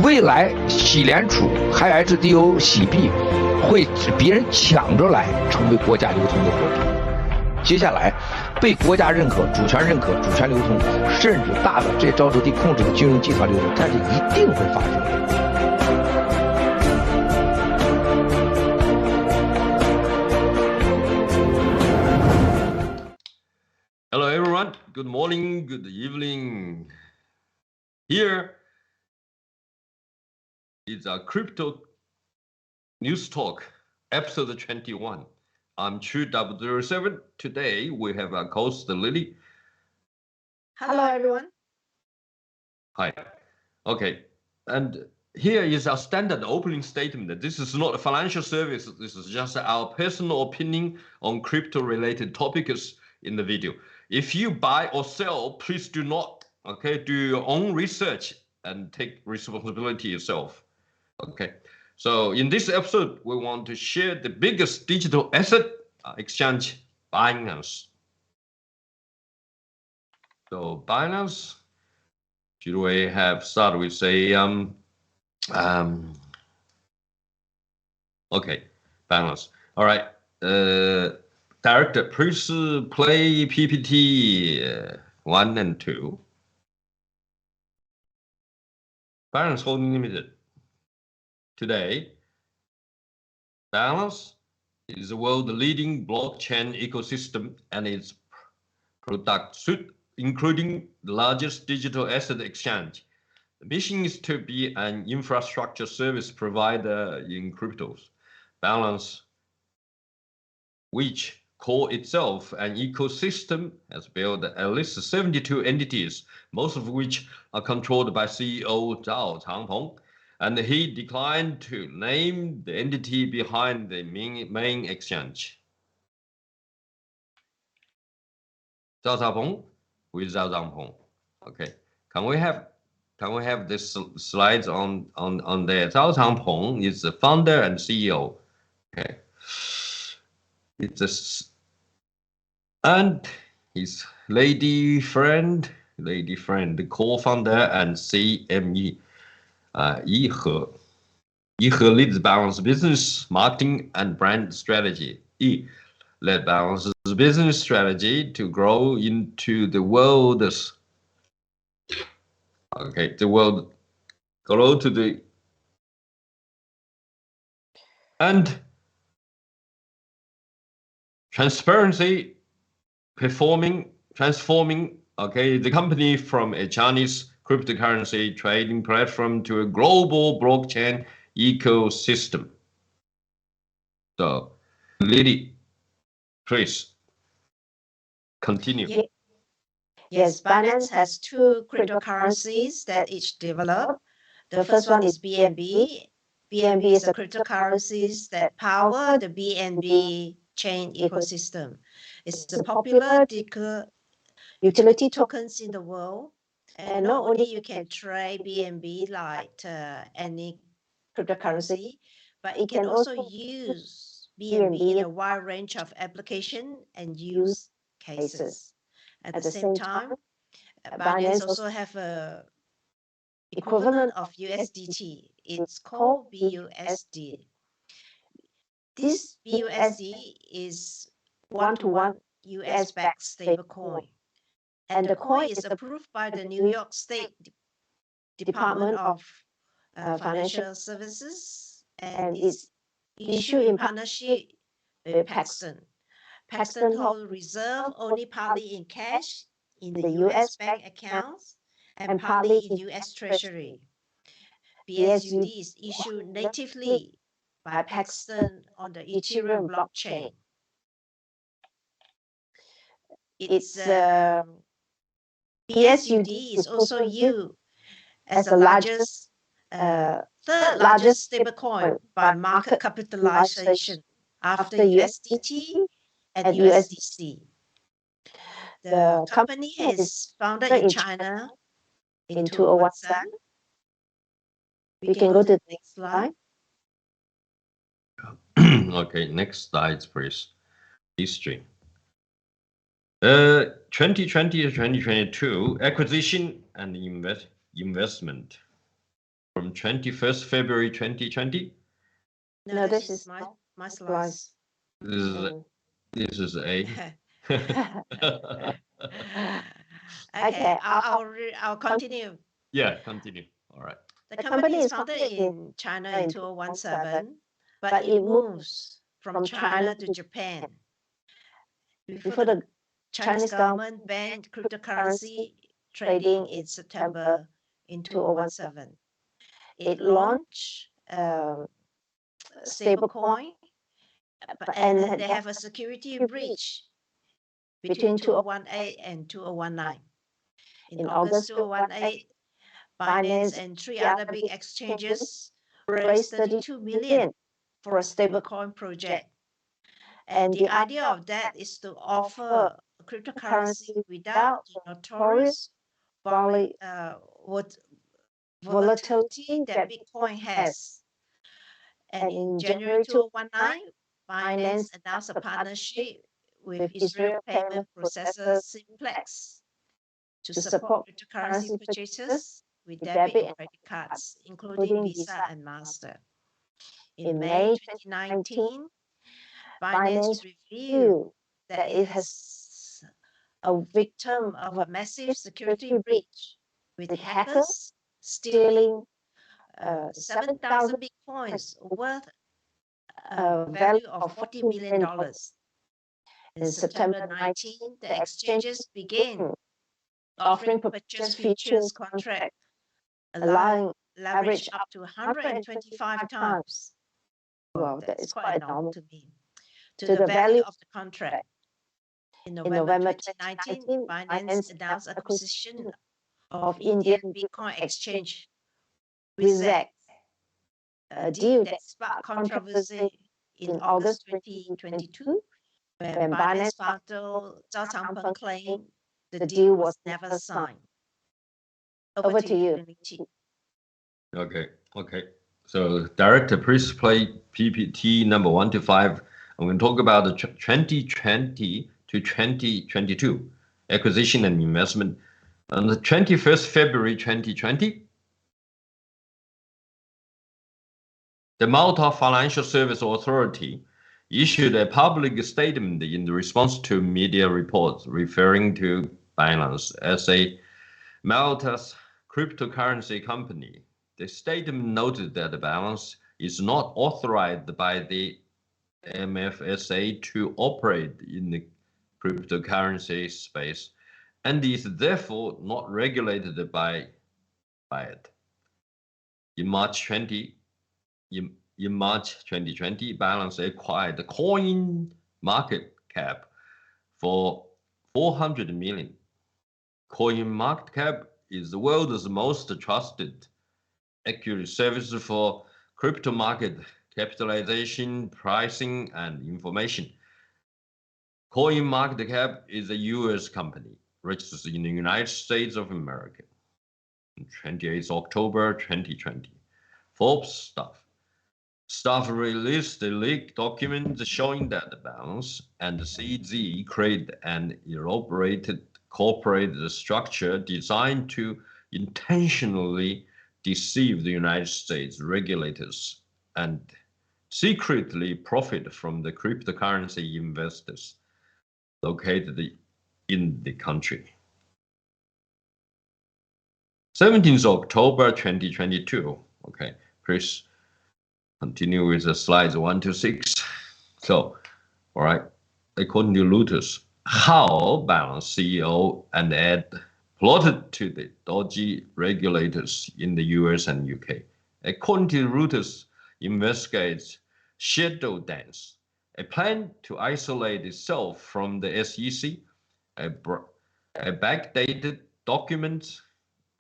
未来洗联储还 HDO 洗币会别人抢着来成为国家流通的货币。接下来被国家认可、主权认可、主权流通，甚至大的这沼泽地控制的金融集团流通，这是一定会发生的。Hello everyone, good morning, good evening. Here is our crypto news talk, episode 21. I'm True007. Today we have our host Lily. Hello everyone. Hi. Okay, and here is our standard opening statement. This is not a financial service. This is just our personal opinion on crypto-related topics in the video. If you buy or sell, please do not, do your own research and take responsibility yourself. Okay, so in this episode, we want to share the biggest digital asset exchange, Binance. So Binance, should we have started with say, okay, Binance. All right. Director, please play PPT 1 and 2. Binance Holding Limited. Today, Binance is the world's leading blockchain ecosystem and its product suite, including the largest digital asset exchange. The mission is to be an infrastructure service provider in cryptos. Binance, which call itself an ecosystem, has built at least 72 entities, most of which are controlled by CEO Zhao Changpeng, and he declined to name the entity behind the main exchange. Zhao Changpeng with Zhao Changpeng. Okay, can we have this slides on there? Zhao Changpeng is the founder and CEO. Okay. And his lady friend, the co-founder and CME, Yi He leads Binance business, marketing, and brand strategy. Yi led Binance's business strategy to grow into the world's, and transparency, transforming, the company from a Chinese cryptocurrency trading platform to a global blockchain ecosystem. So, Lily, please continue. Yes, Binance has two cryptocurrencies that each develop. The first one is BNB. BNB is a cryptocurrencies that power the BNB chain ecosystem. It's the popular utility tokens in the world. And not only you can trade BNB like any cryptocurrency, but it can also use BNB in a wide range of application and use cases. At the same time, Binance also have a equivalent of USDT. It's called BUSD. This BUSD is one-to-one US-backed stablecoin, and the coin is approved by the New York State Department of Financial Services, and is issued in partnership with Paxton. Paxton holds reserve only partly in cash in the US bank accounts and partly in US Treasury. BSUD is issued natively by Paxton on the Ethereum blockchain. Its BSUD is also used as the third largest stablecoin by market capitalization after USDT and USDC. The company is founded in China in 2017. We can go to the next slide. Okay, next slide, please. History. 2020 to 2022 acquisition and investment. from 21st February 2020. No, this is my slides. This is A. Okay, I'll continue. Yeah, continue. All right. The company is founded in China in 2017, but it moves from China to Japan. Before the Chinese government banned cryptocurrency trading in September in 2017, it launched stablecoin, and they have a security breach between 2018 and 2019. In August 2018, Binance and 3 other big exchanges raised 32 million for a stablecoin project. And the idea of that is to offer a cryptocurrency without the notorious volatility that Bitcoin has. And in January 2019, Binance announced a partnership with Israel payment processor Simplex to support cryptocurrency purchases with debit and credit cards, including Visa and Master. In May 2019, Binance revealed that it has a victim of a massive security breach, with hackers stealing 7,000 Bitcoins worth a value of $40 million. In September 19, the exchanges began offering purchase futures contract, allowing leverage up to 125 times. Wow, that is quite enormous to me. To the value of the contract. In November 2019, Binance announced acquisition of Indian Bitcoin exchange CZ, a deal that sparked controversy in August 2022, when Binance founder Changpeng claimed the deal was never signed. Over to you, Lily. Okay. So, Director, please play PPT number 1 to 5. I'm going to talk about the 2020 to 2022 acquisition and investment. On the 21st February 2020, the Malta Financial Service Authority issued a public statement in response to media reports referring to Binance as a Malta's cryptocurrency company. The statement noted that the Binance is not authorized by the MFSA to operate in the cryptocurrency space and is therefore not regulated by it. In March 2020, Binance acquired the coin market cap for 400 million. Coin market cap is the world's most trusted, accurate service for crypto market capitalization, pricing, and information. Coin market cap is a U.S. company registered in the United States of America. 28th October 2020. Forbes Staff released a leaked document showing that the Binance and the CZ created an elaborated corporate structure designed to intentionally deceive the United States regulators and secretly profit from the cryptocurrency investors located in the country. 17th October 2022. Okay, please continue with the slides 1 to 6. So, all right, according to Reuters, how Binance CEO and Ed plotted to the dodgy regulators in the US and UK. According to Reuters, investigates shadow dance, a plan to isolate itself from the SEC, a backdated document,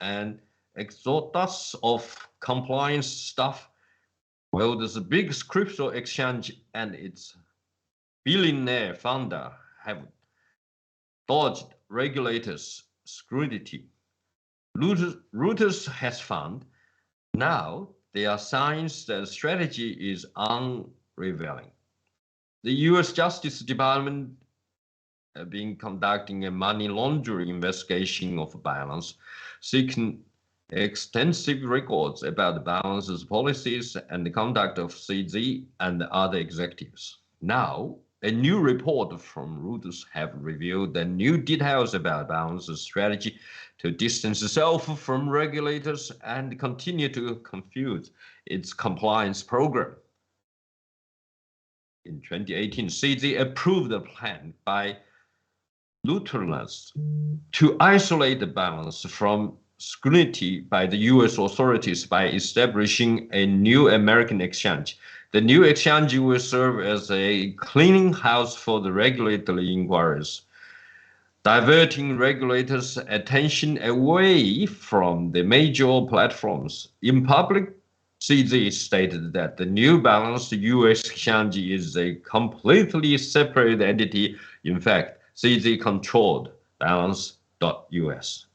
and exodus of compliance staff. Well, the biggest crypto exchange and its billionaire founder have dodged regulators' scrutiny. Reuters has found now there are signs that the strategy is unraveling. The U.S. Justice Department have been conducting a money laundering investigation of Binance, seeking extensive records about the balances, policies, and the conduct of CZ and other executives. Now, a new report from Reuters have revealed the new details about Balance's strategy to distance itself from regulators and continue to confuse its compliance program. In 2018, CZ approved a plan by Lutherans to isolate the balance from scrutiny by the US authorities by establishing a new American exchange. The new exchange will serve as a cleaning house for the regulatory inquiries, diverting regulators' attention away from the major platforms. In public, CZ stated that the new balanced US exchange is a completely separate entity. In fact, CZ controlled Balance.us.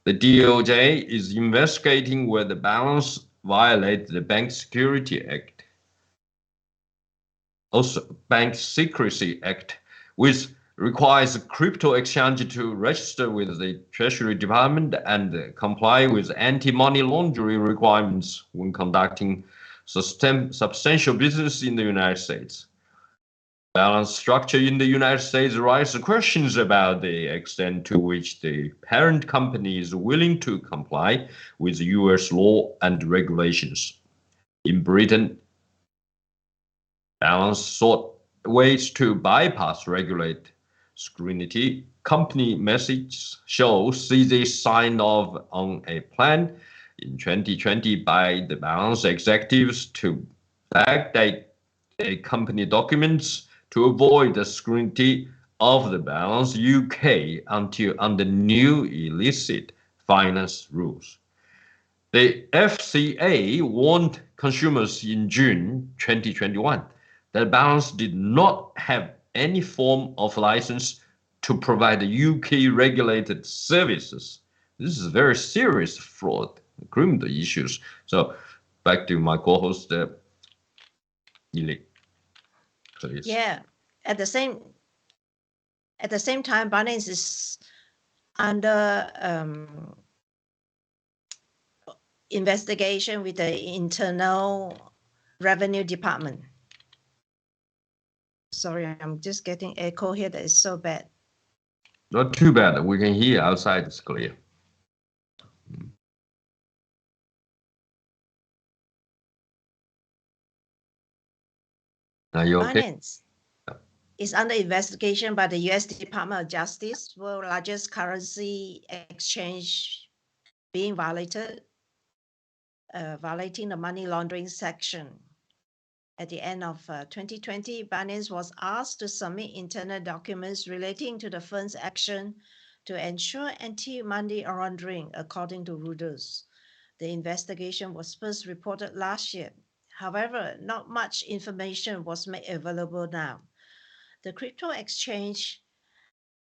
The DOJ is investigating whether Balance violated the Bank Security Act, also Bank Secrecy Act, which requires a crypto exchange to register with the Treasury Department and comply with anti-money laundering requirements when conducting substantial business in the United States. Balance structure in the United States raises questions about the extent to which the parent company is willing to comply with US law and regulations. In Britain, Balance sought ways to bypass regulate scrutiny. Company message shows CZ signed off on a plan in 2020 by the Balance executives to backdate the company documents to avoid the scrutiny of the Balance UK until under new illicit finance rules. The FCA warned consumers in June 2021 that Balance did not have any form of license to provide UK regulated services. This is very serious fraud, criminal issues. So back to my co-host, Lily. Please. Yeah. At the same time, Binance is under investigation with the internal revenue department. Sorry, I'm just getting echo here. That is so bad. Not too bad. We can hear outside. It's clear. Are you okay? Binance is under investigation by the US Department of Justice, world's largest currency exchange, being violating the money laundering section. At the end of 2020, Binance was asked to submit internal documents relating to the firm's action to ensure anti-money laundering, according to Reuters. The investigation was first reported last year. However, not much information was made available now. The crypto exchange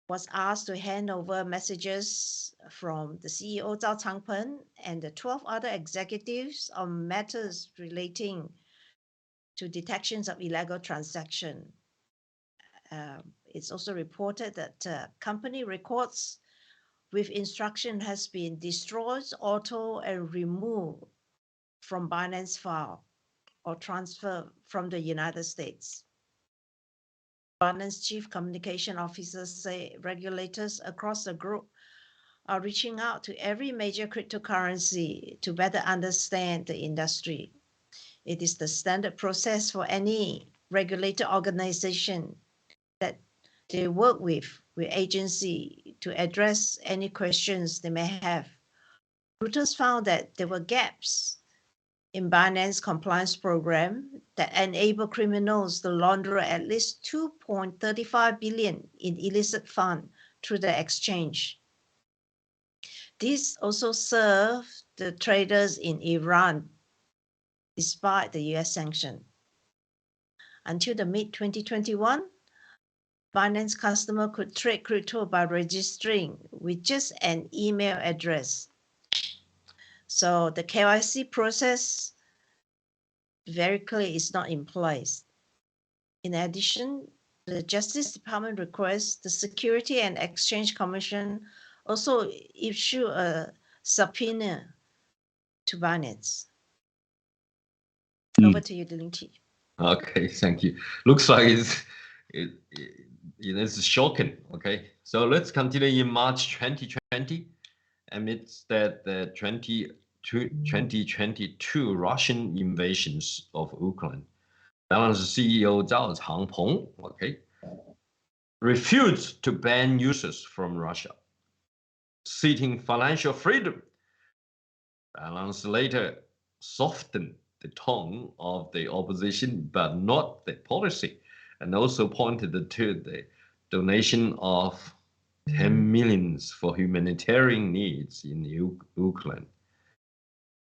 was asked to hand over messages from the CEO Zhao Changpeng and the 12 other executives on matters relating to detections of illegal transaction. It's also reported that company records with instruction has been destroyed, altered, and removed from Binance file or transferred from the United States. Binance Chief Communication Officer say regulators across the group are reaching out to every major cryptocurrency to better understand the industry. It is the standard process for any regulator organization that they work with agency to address any questions they may have. Reuters found that there were gaps in Binance compliance program that enable criminals to launder at least 2.35 billion in illicit fund through the exchange. This also served the traders in Iran despite the US sanction. Until the mid-2021, Binance customer could trade crypto by registering with just an email address. So the KYC process, very clear, is not in place. In addition, the Justice Department requests the Security and Exchange Commission also issue a subpoena to Binance. Over to you, Lily T. Okay, thank you. Looks like it's shocking. Okay, so let's continue in March 2020. Amidst the 2022 Russian invasions of Ukraine, Binance CEO Zhao Changpeng, refused to ban users from Russia, citing financial freedom. Binance later softened the tone of the opposition, but not the policy, and also pointed to the donation of 10 millions for humanitarian needs in Ukraine.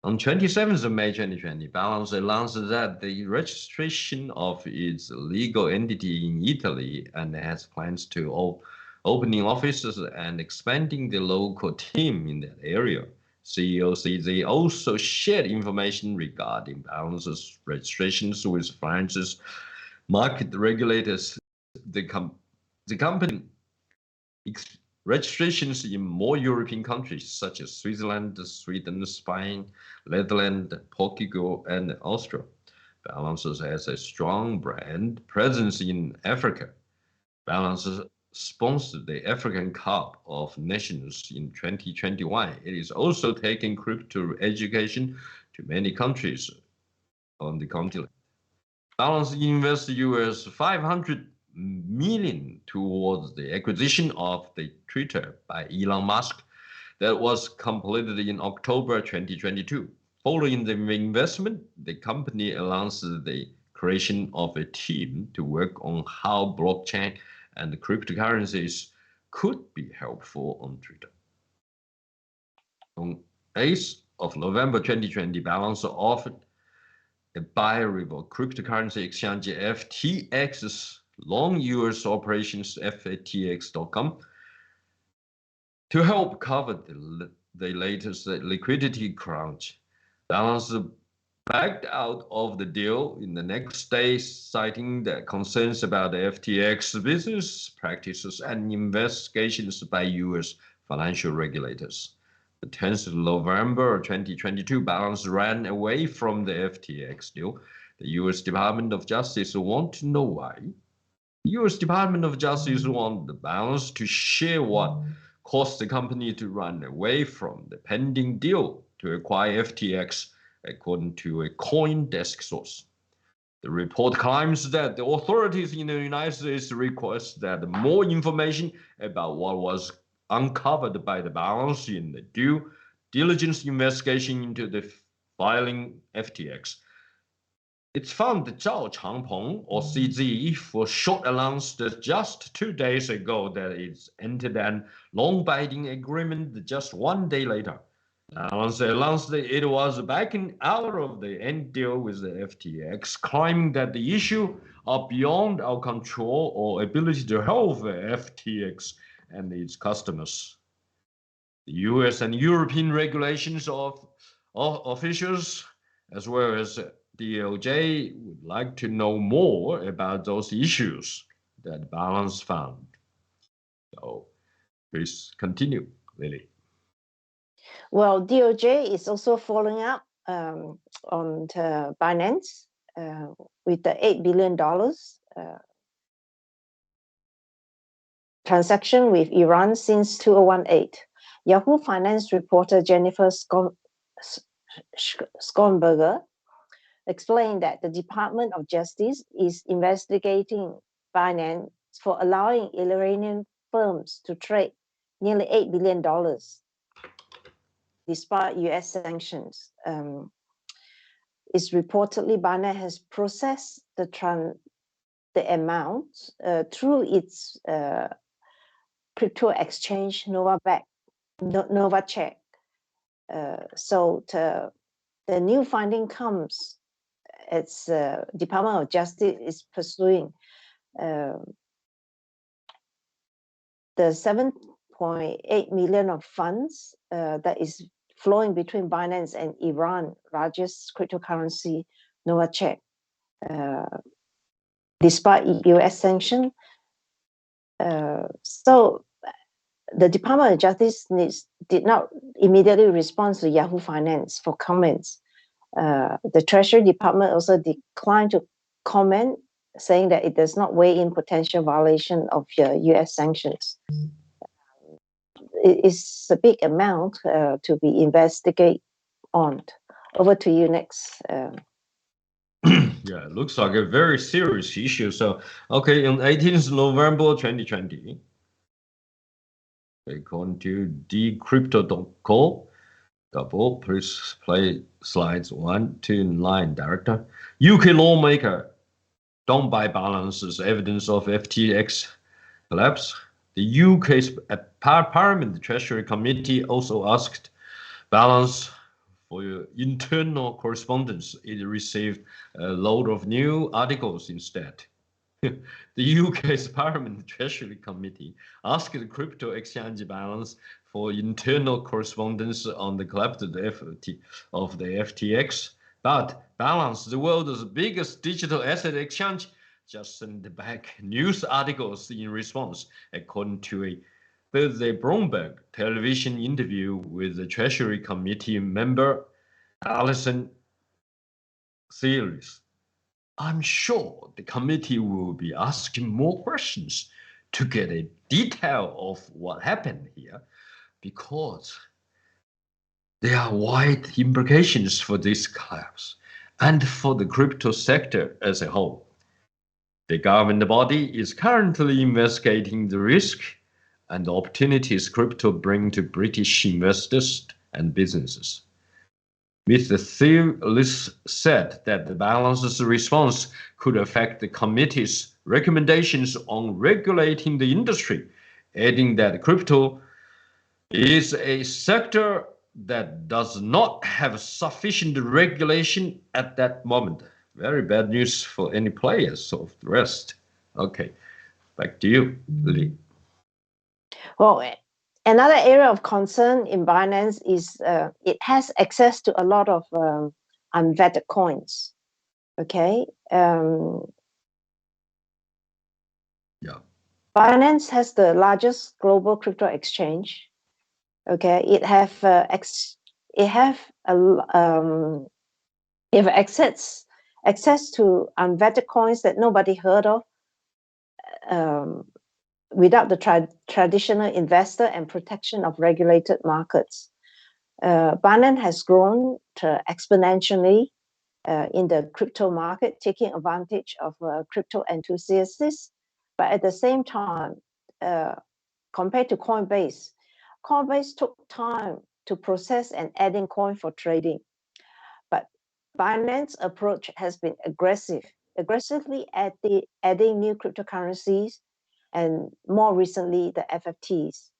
On 27th of May 2020, Binance announced that the registration of its legal entity in Italy and has plans to opening offices and expanding the local team in that area. CEO CZ also shared information regarding Binance's registrations with France's market regulators. The company registrations in more European countries such as Switzerland, Sweden, Spain, Netherlands, Portugal, and Austria. Binance has a strong brand presence in Africa. Binance sponsored the African Cup of Nations in 2021. It is also taking crypto education to many countries on the continent. Binance invested US $500 million towards the acquisition of the Twitter by Elon Musk that was completed in October 2022. Following the investment, the company announced the creation of a team to work on how blockchain and cryptocurrencies could be helpful on Twitter. On 8th of November 2020, Binance offered a bi-rival cryptocurrency exchange FTX's long US operations FATX.com to help cover the latest liquidity crunch. Binance backed out of the deal in the next day, citing the concerns about the FTX business practices and investigations by US financial regulators. The 10th of November 2022, Binance ran away from the FTX deal. The US Department of Justice want to know why. The US Department of Justice want the Binance to share what caused the company to run away from the pending deal to acquire FTX, according to a CoinDesk source. The report claims that the authorities in the United States request that more information about what was uncovered by the Binance in the due diligence investigation into the filing FTX. It's found that Zhao Changpeng, or CZ for short, announced just 2 days ago that it's entered an long-binding agreement just 1 day later. Binance announced that it was backing out of the end deal with the FTX, claiming that the issue are beyond our control or ability to help FTX and its customers. The US and European regulations of officials, as well as DOJ, would like to know more about those issues that Binance found. So please continue, Lily. Well, DOJ is also following up on the Binance with the $8 billion transaction with Iran since 2018. Yahoo Finance reporter Jennifer Schonberger explained that the Department of Justice is investigating Binance for allowing Iranian firms to trade nearly $8 billion despite US sanctions. It's reportedly Binance has processed the amount through its crypto exchange Novacek. So the new finding comes as Department of Justice is pursuing the 7.8 million of funds that is flowing between Binance and Iran, largest cryptocurrency Novacek. Despite US sanction. So the Department of Justice did not immediately respond to Yahoo Finance for comments. The Treasury Department also declined to comment, saying that it does not weigh in potential violation of U.S. sanctions. It is a big amount to be investigated on. Over to you next. Yeah, it looks like a very serious issue. So, okay, on 18th November 2020, according to decrypto.co, double, please play slides 1 to 9, Director. UK lawmaker don't buy Binance's evidence of FTX collapse. The UK's Parliament Treasury Committee also asked Binance for your internal correspondence. It received a load of new articles instead. The UK's Parliament Treasury Committee asked the crypto exchange Binance for internal correspondence on the collapse of the FTX, but Binance, the world's biggest digital asset exchange, just sent back news articles in response, according to a Thursday Bloomberg television interview with the Treasury Committee member Alison Series. I'm sure the committee will be asking more questions to get a detail of what happened here, because there are wide implications for this collapse and for the crypto sector as a whole. The government body is currently investigating the risk and opportunities crypto bring to British investors and businesses. Mr. Searles said that the Binance's response could affect the committee's recommendations on regulating the industry, adding that crypto is a sector that does not have sufficient regulation at that moment. Very bad news for any players of the rest. Okay, back to you, Lily. Well, another area of concern in Binance is it has access to a lot of unvetted coins. Okay. Binance has the largest global crypto exchange. Okay, it have access to unvetted coins that nobody heard of. Without the traditional investor and protection of regulated markets. Binance has grown exponentially in the crypto market, taking advantage of crypto enthusiasts. But at the same time, compared to Coinbase took time to process and adding coin for trading. But Binance's approach has been aggressively adding new cryptocurrencies, and more recently, the FFTs.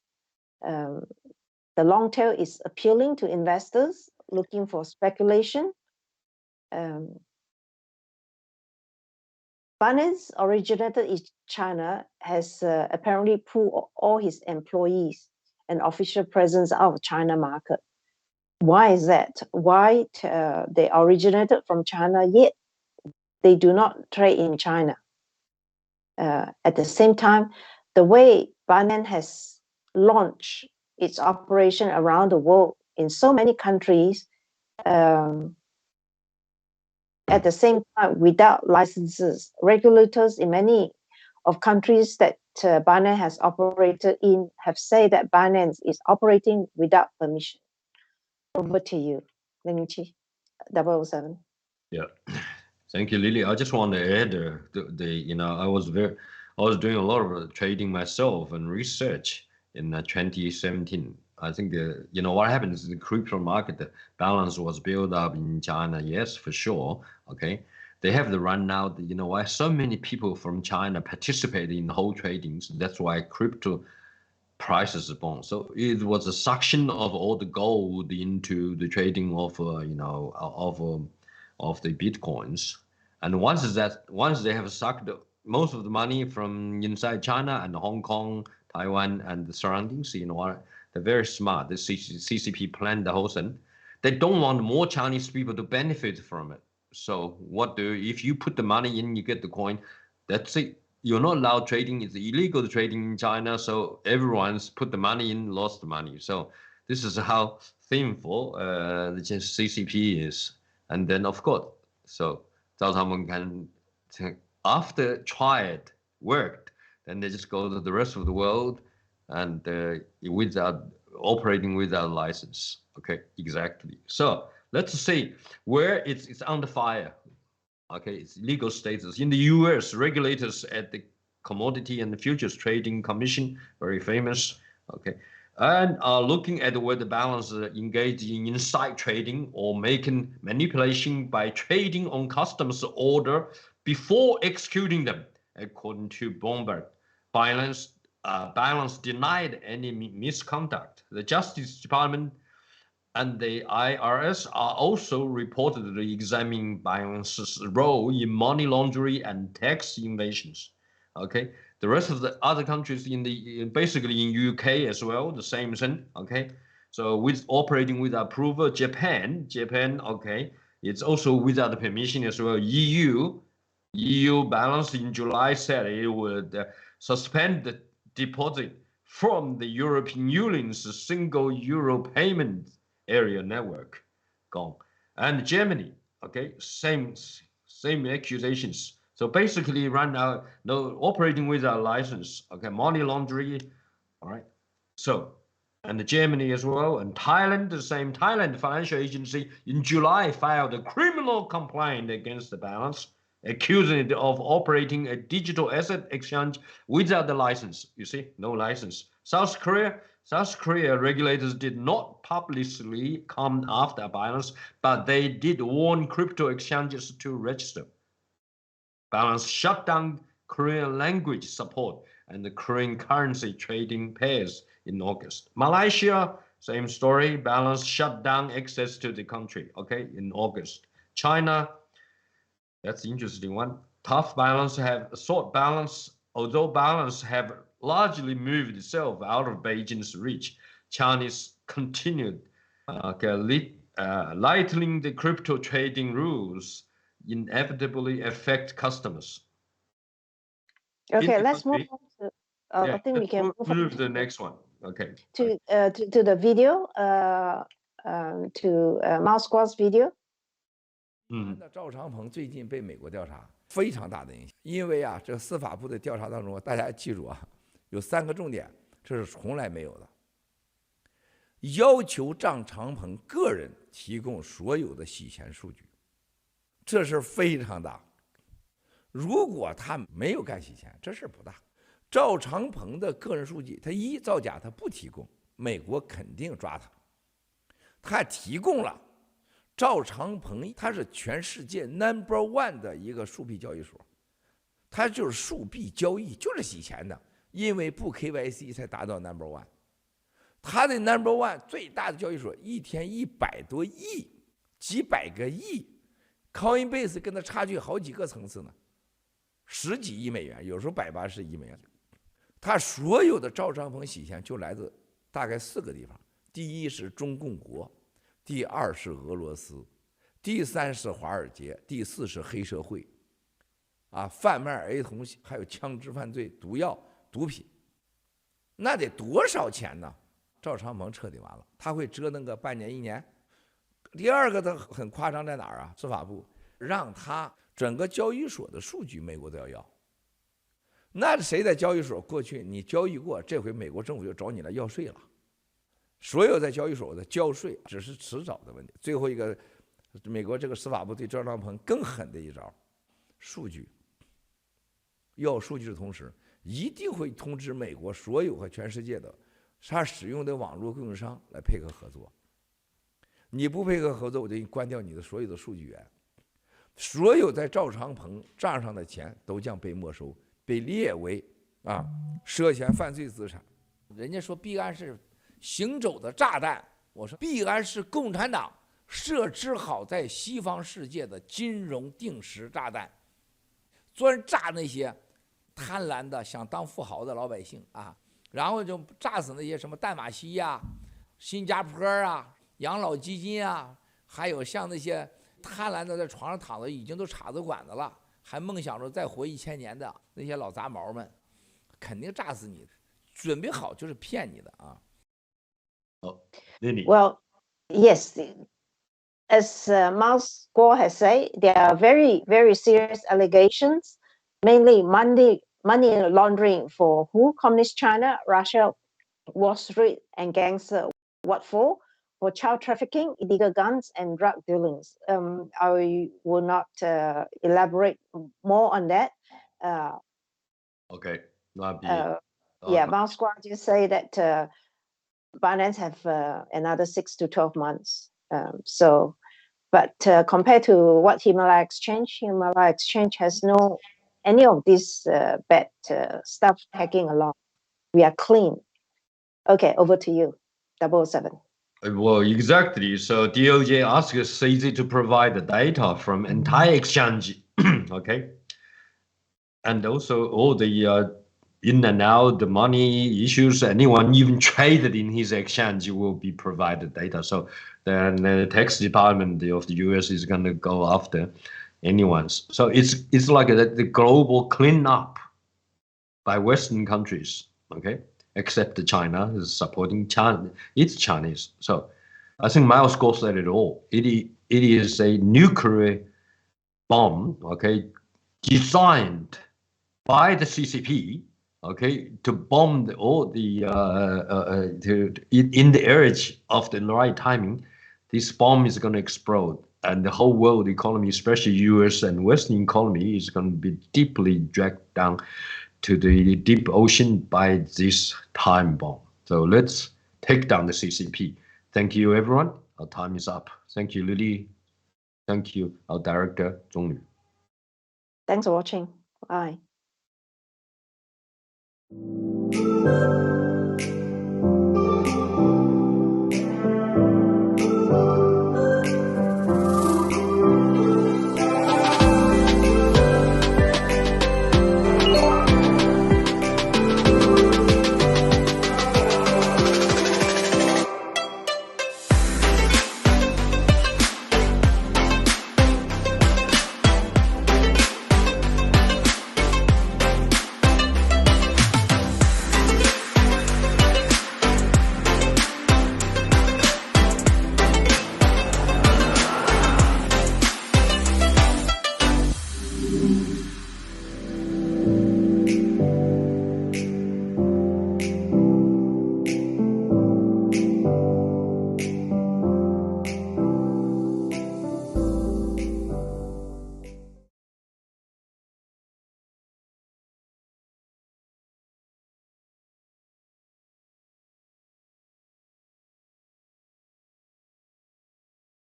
The long tail is appealing to investors looking for speculation. Binance, originated in China, has apparently pulled all his employees and official presence out of China market. Why is that? Why they originated from China, yet they do not trade in China? At the same time, the way Binance has launched its operation around the world in so many countries, at the same time, without licenses, regulators in many of countries that Binance has operated in have said that Binance is operating without permission. Over to you, Lily True007. Yeah. Thank you, Lily. I just want to add I was doing a lot of trading myself and research in 2017. I think what happens in the crypto market, the balance was built up in China. Yes, for sure. Okay, they have the run now. Why so many people from China participate in whole tradings. That's why crypto prices are born. So it was a suction of all the gold into the trading of the bitcoins, and once they have sucked most of the money from inside China and Hong Kong, Taiwan, and the surroundings, they're very smart. The CCP planned the whole thing. They don't want more Chinese people to benefit from it. So if you put the money in, you get the coin. That's it. you're not allowed trading. It's illegal trading in China. So everyone's put the money in, lost the money. So this is how sinful the CCP is. And then, of course, so Zhao Changpeng can, after tried, worked, then they just go to the rest of the world and without operating without license. Okay, exactly. So let's say where it's under fire. Okay, it's legal status. In the US, regulators at the Commodity and Futures Trading Commission, very famous, okay, and are looking at whether balance engaged in inside trading or making manipulation by trading on customers' order before executing them, according to Bloomberg. Balance denied any misconduct. The Justice Department and the IRS are also reportedly examining Binance's role in money laundering and tax evasions. Okay, the rest of the other countries basically in UK as well, the same thing. Okay, so with operating with approval, Japan, okay, it's also without permission as well. EU Balance in July said it would suspend the deposit from the European Union's single euro payment area network, gone. And Germany, okay, same accusations. So basically right now, no operating without license, okay, money laundering, all right. So, and Germany as well, and Thailand, the same. Thailand Financial Agency in July filed a criminal complaint against the Balance, accusing it of operating a digital asset exchange without the license. You see, no license. South Korea regulators did not publicly come after Binance, but they did warn crypto exchanges to register. Binance shut down Korean language support and the Korean currency trading pairs in August. Malaysia, same story. Binance shut down access to the country, okay, in August. China, that's the interesting one. Tough Balance have sought balance, although Balance have largely moved itself out of Beijing's reach. Chinese continued lightening the crypto trading rules inevitably affect customers. Okay, let's move on to. I think we can move to the next one. Okay. To the video, to Moscow's video. 赵长鹏最近被美国调查，非常大的影响。因为啊，这司法部的调查当中，大家记住啊，有3个重点，这是从来没有的。要求赵长鹏个人提供所有的洗钱数据，这事非常大。如果他没有干洗钱，这事不大。赵长鹏的个人数据，他一造假，他不提供，美国肯定抓他。他提供了。赵长鹏他是全世界 No.1 的一个数币交易所，他就是数币交易，就是洗钱的，因为不 KYC 才达到 No.1。他的 No.1 最大的交易所一天100多亿，几百个亿 ，Coinbase 跟他差距好几个层次呢，10几亿美元，有时候180亿美元。他所有的赵长鹏洗钱就来自大概4个地方，第一是中共国。第2是俄罗斯，第3是华尔街，第4是黑社会，贩卖儿童，还有枪支犯罪、毒药、毒品，那得多少钱呢？赵长鹏彻底完了，他会折腾个半年1年。第2个他很夸张在哪儿啊？司法部让他整个交易所的数据，美国都要。那谁在交易所过去你交易过，这回美国政府就找你来要税了。所有在交易所的交税只是迟早的问题。最后一个，美国这个司法部对赵长鹏更狠的一招，数据。要数据的同时，一定会通知美国所有和全世界的他使用的网络供应商来配合合作。你不配合合作，我就给你关掉你的所有的数据源。所有在赵长鹏账上的钱都将被没收，被列为涉嫌犯罪资产。人家说币安是行走的炸弹，我说币安是共产党设置好在西方世界的金融定时炸弹，专炸那些贪婪的想当富豪的老百姓然后就炸死那些什么淡马锡新加坡养老基金还有像那些贪婪的在床上躺着已经都插着管子了，还梦想着再活1000年的那些老杂毛们，肯定炸死你，准备好就是骗你的啊。Lily. Well, yes, as Miles Guo has said, there are very, very serious allegations, mainly money laundering for who? Communist China, Russia, Wall Street, and gangster. What for? For child trafficking, illegal guns, and drug dealings. I will not elaborate more on that. Okay. Yeah, Miles Guo just say that Binance have another 6 to 12 months. But compared to what Himalaya Exchange has no any of this bad stuff tagging along. We are clean. Okay, over to you, 007. Well, exactly. So DOJ asks CZ to provide the data from entire exchange. Okay. And also all the in and out, the money issues, anyone even traded in his exchange will be provided data. So then the tax department of the US is going to go after anyone's. So it's like the global cleanup by Western countries, okay? Except China is supporting China. It's Chinese. So I think Miles Guo said it all. It is a nuclear bomb, okay, designed by the CCP, okay, to bomb in the urge of the right timing. This bomb is going to explode, and the whole world economy, especially U.S. and Western economy, is going to be deeply dragged down to the deep ocean by this time bomb. So let's take down the CCP. Thank you, everyone. Our time is up. Thank you, Lily. Thank you, our director, Zhonglu. Thanks for watching. Bye.